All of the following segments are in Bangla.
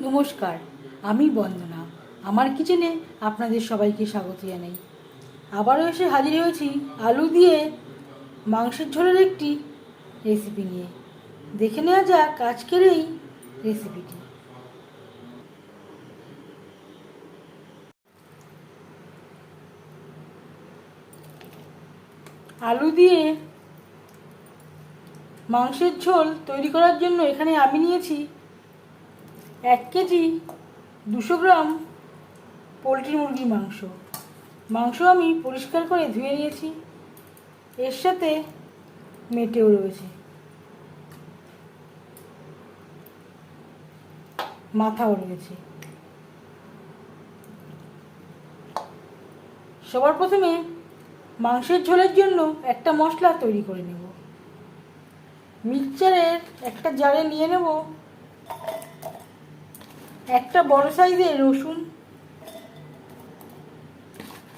নমস্কার, আমি বন্দনা। আমার কিচেনে আপনাদের সবাইকে স্বাগত জানাই। আবারও এসে হাজির হয়েছি আলু দিয়ে মাংসের ঝোলের একটি রেসিপি নিয়ে। দেখে নেওয়া যাক আজকের এই রেসিপিটি। আলু দিয়ে মাংসের ঝোল তৈরি করার জন্য এখানে আমি নিয়েছি 1 কেজি 200 গ্রাম পোলট্রি মুরগির মাংস আমি পরিষ্কার করে ধুয়ে নিয়েছি। এর সাথে মেটেও রয়েছে, মাথাও রয়েছে। সবার প্রথমে মাংসের ঝোলের জন্য একটা মশলা তৈরি করে নেব। মিক্সচারের একটা জারে নিয়ে নেব একটা বড় সাইজের রসুন,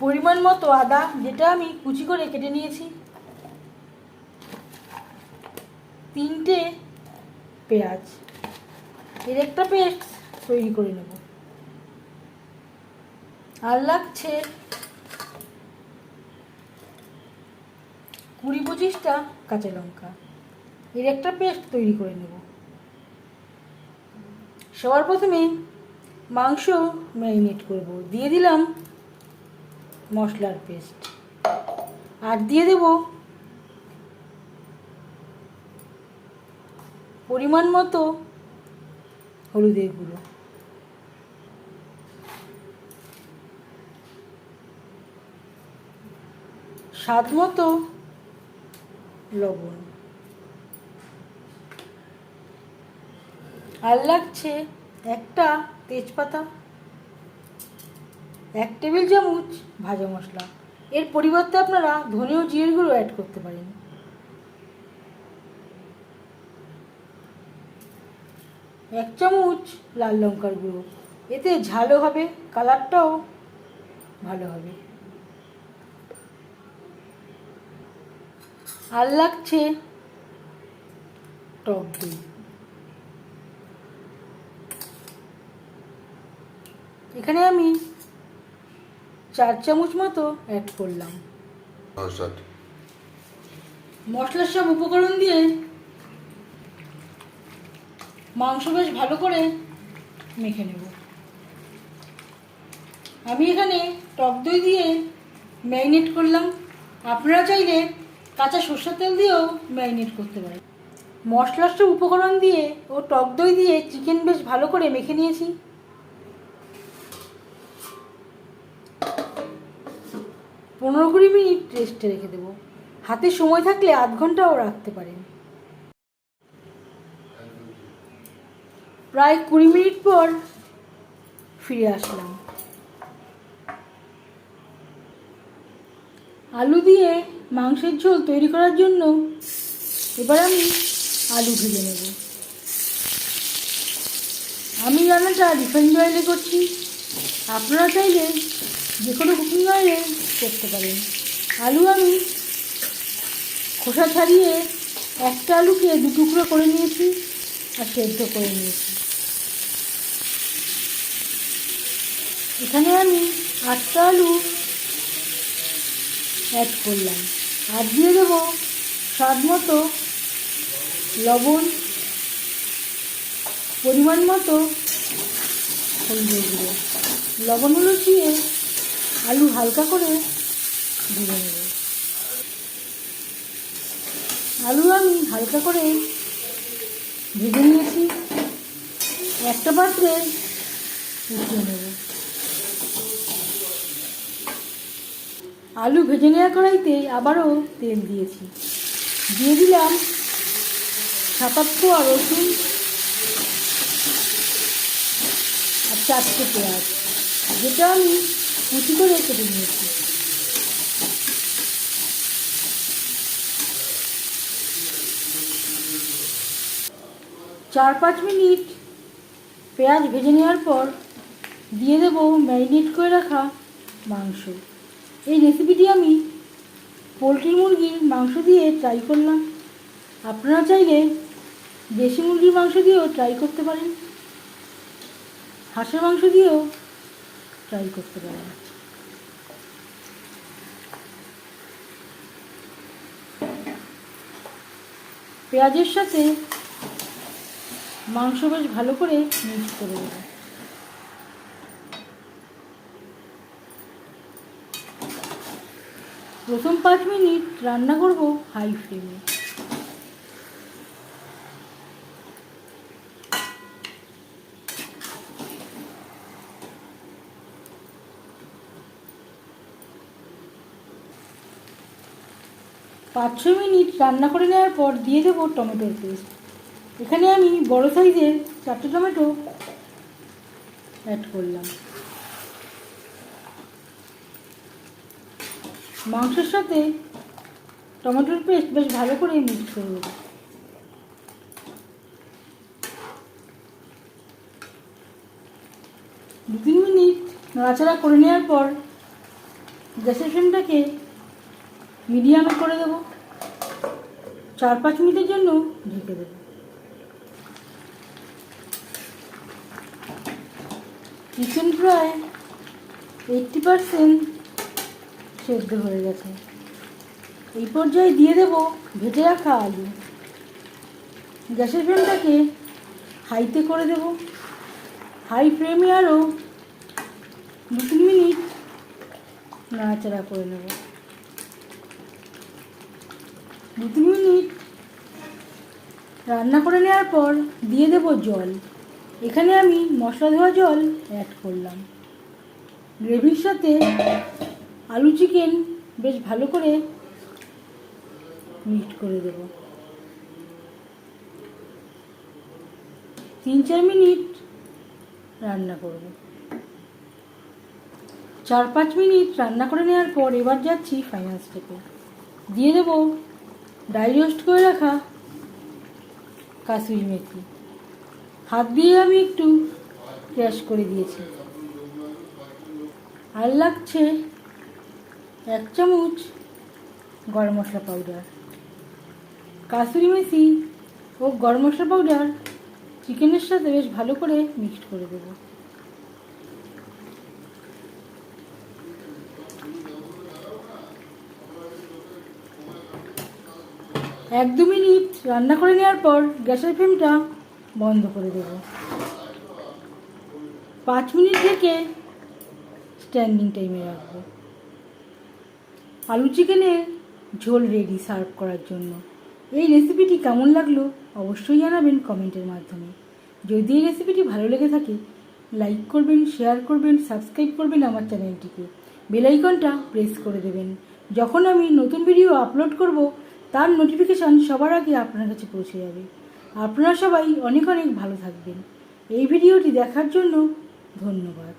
পরিমাণ মতো আদা যেটা আমি কুচি করে কেটে নিয়েছি, 3টে পেঁয়াজ। এর একটা পেস্ট তৈরি করে নেব। আর লাগছে 20-25টা কাঁচা লঙ্কা। এর একটা পেস্ট তৈরি করে নেব। সবার প্রথমে মাংস ম্যারিনেট করব। দিয়ে দিলাম মশলার পেস্ট, আর দিয়ে দেব পরিমাণ মতো হলুদের গুঁড়ো, স্বাদ মতো লবণ, আর লাগছে একটা তেজপাতা, 1 টেবিল চামচ ভাজা মশলা। এর পরিবর্তে আপনারা ধনে ও জিরের গুঁড়ো অ্যাড করতে পারেন। 1 চামচ লাল লঙ্কার গুঁড়ো, এতে ঝালও হবে, কালারটাও ভালো হবে। আর লাগছে টক দই। এখানে আমি 4 চামচ মতো অ্যাড করলাম। মশলার সব উপকরণ দিয়ে মাংস বেশ ভালো করে মেখে নেব। আমি এখানে টক দই দিয়ে ম্যারিনেট করলাম। আপনারা চাইলে কাঁচা সরষের তেল দিয়েও ম্যারিনেট করতে পারেন। মশলার সব উপকরণ দিয়ে ও টক দই দিয়ে চিকেন বেশ ভালো করে মেখে নিয়েছি। 15-20 মিনিট রেস্টে রেখে দেবো। হাতে সময় থাকলে আধ ঘন্টাও রাখতে পারেন। প্রায় 20 মিনিট পর ফিরে আসলাম। আলু দিয়ে মাংসের ঝোল তৈরি করার জন্য এবার আমি আলু ভেজে নেব। আমি রান্নাটা রিফাইন্ড অয়েলে করছি। আপনারা চাইলে যে কোনো কুকিং অয়েলে করতে পারেন। আলু আমি খোসা ছাড়িয়ে একটা আলুকে 2 টুকরো করে নিয়েছি আর সেদ্ধ করে নিয়েছি। এখানে আমি 8টা আলু অ্যাড করলাম, আর দিয়ে দেবো স্বাদ মতো লবণ, পরিমাণ মতো হলুদের গুঁড়ো। লবণ হলুদ দিয়ে আলু হালকা করে ভেজে নেব। আলু আমি হালকা করে ভেজে নিয়েছি। একটা পাত্রে উঠিয়ে নেব। আলু ভেজে নেওয়া কড়াইতে আবারও তেল দিয়েছি। দিয়ে দিলাম 7-8 কোয়া রসুন আর 4টে পেঁয়াজ, যেটা আমি কুচি করে কেটে নিয়েছি। চার 5 মিনিট পেঁয়াজ ভেজে নেওয়ার পর দিয়ে দেব ম্যারিনেট করে রাখা মাংস। এই রেসিপিটি আমি পোলট্রি মুরগির মাংস দিয়ে ট্রাই করলাম। আপনারা চাইলে দেশি মুরগির মাংস দিয়েও ট্রাই করতে পারেন। হাঁসের মাংস দিয়েও ট্রাই করতে পারেন। পেঁয়াজের সাথে মাংস বেশ ভালো করে মিক্স করে দেবো। প্রথম 5 মিনিট রান্না করব হাই ফ্লেমে। পাঁচ ছ মিনিট রান্না করে নেওয়ার পর দিয়ে দেবো টমেটোর পেস্ট। এখানে আমি বড় সাইজের 4টে টমেটো অ্যাড করলাম। মাংসের সাথে টমেটোর পেস্ট বেশ ভালো করে মিক্স করে দেবো। দু 3 মিনিট নাড়াচাড়া করে নেওয়ার পর গ্যাসের ফ্লেমটাকে মিডিয়ামে করে দেবো। 4-5 মিনিটের জন্য ঢেকে দেবো। চিকেন প্রায় 80% সেদ্ধ হয়ে গেছে। এই পর্যায়ে দিয়ে দেবো ভেজে রাখা আলু। গ্যাসের ফ্লেমটাকে হাইতে করে দেবো। হাই ফ্লেমে আরও 2-3 মিনিট নাড়াচাড়া করে নেব। 2-3 মিনিট রান্না করে নেওয়ার পর দিয়ে দেবো জল। এখানে আমি মশলা ধোয়া জল অ্যাড করলাম। গ্রেভির সাথে আলু চিকেন বেশ ভালো করে মিক্স করে দেব। 3-4 মিনিট রান্না করব। 4-5 মিনিট রান্না করে নেওয়ার পর এবার যাচ্ছি ফাইনাল স্টেপে। দিয়ে দেব ড্রাই রোস্ট করে রাখা কাসুরি মেথি। হাত দিয়ে আমি একটু ক্র্যাশ করে দিয়েছি। আর লাগছে 1 চামচ গরম মশলা পাউডার। কাসুরি মেথি ও গরম মশলা পাউডার চিকেনের সাথে বেশ ভালো করে মিক্সড করে দেব। এক 2 মিনিট রান্না করে নেওয়ার পর গ্যাসের ফ্লেমটা বন্ধ করে দেব। 5 মিনিট থেকে স্ট্যান্ডিং টাইমে রাখবো। আলু চিকেনের ঝোল রেডি সার্ভ করার জন্য। এই রেসিপিটি কেমন লাগলো অবশ্যই জানাবেন কমেন্টের মাধ্যমে। যদি এই রেসিপিটি ভালো লেগে থাকে লাইক করবেন, শেয়ার করবেন, সাবস্ক্রাইব করবেন আমার চ্যানেলটিকে। বেল আইকনটা প্রেস করে দেবেন। যখন আমি নতুন ভিডিও আপলোড করব তার নোটিফিকেশান সবার আগে আপনার কাছে পৌঁছে যাবে। আপনারা সবাই অনেক অনেক ভালো থাকবেন। এই ভিডিওটি দেখার জন্য ধন্যবাদ।